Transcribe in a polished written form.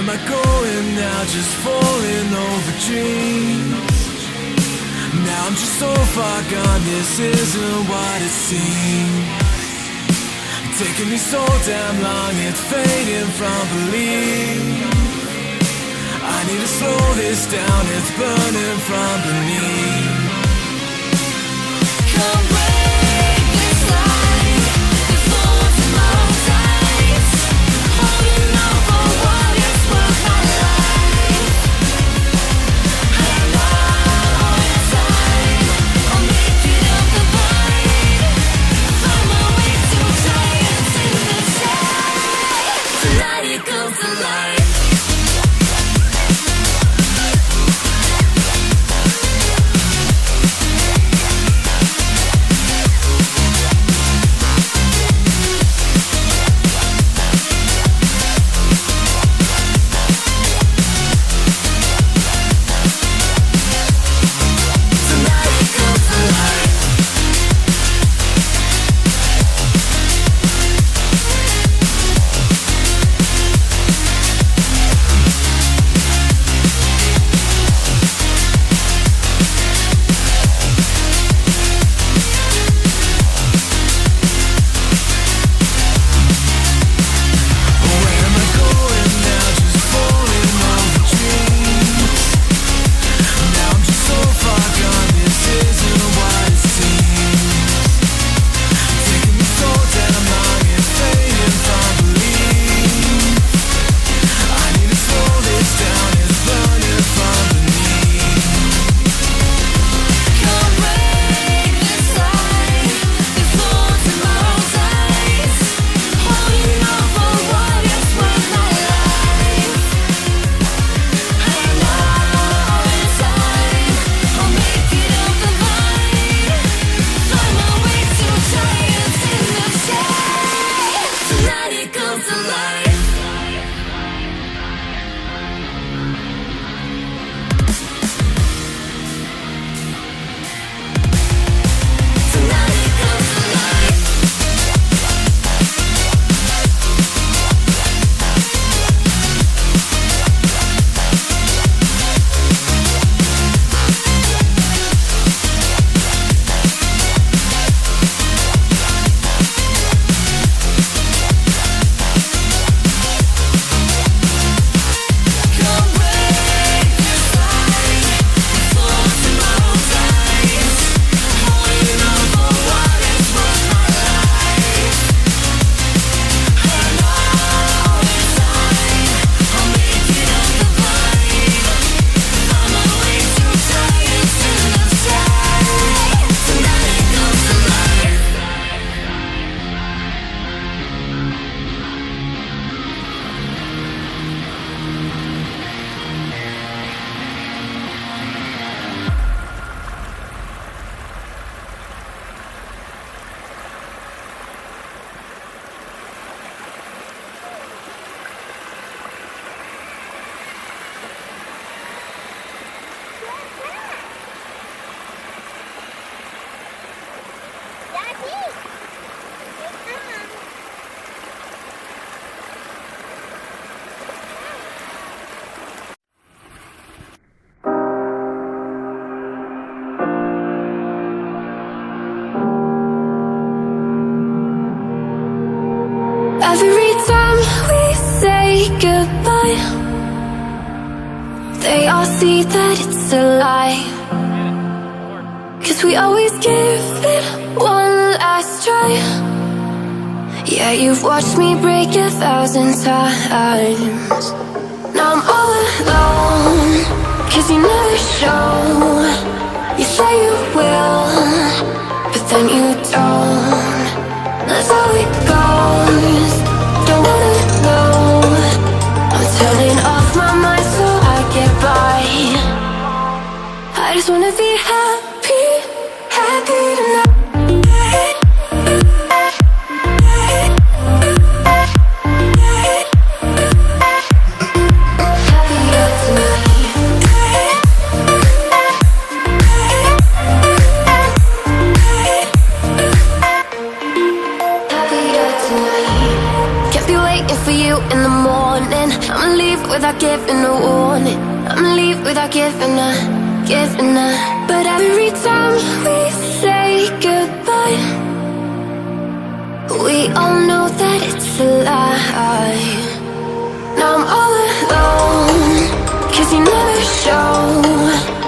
am I going now? Just falling over dreams. Now I'm just so far gone, this isn't what it seems. Taking me so damn long, it's fading from belief. I need to slow this down, it's burning from beneath. Come break this line before tomorrow dies. Holding on for what is worth my life. I'm all in time, I'll make it up the void. Find my way to giants in the sky. Tonight it comes to life. Every time we say goodbye, they all see that it's a lie. 'Cause we always give it one last try. Yeah, you've watched me break 1,000 times. Now I'm all alone, 'cause you never show. You say you will, but then you don't. That's how it goes. Don't wanna know. I'm turning off my mind so I get by. I just wanna be happy, happy tonight. For you in the morning, I'ma leave leave without giving a warning. I'ma leave without giving a. But every time we say goodbye, we all know that it's a lie. Now I'm all alone, 'cause you never show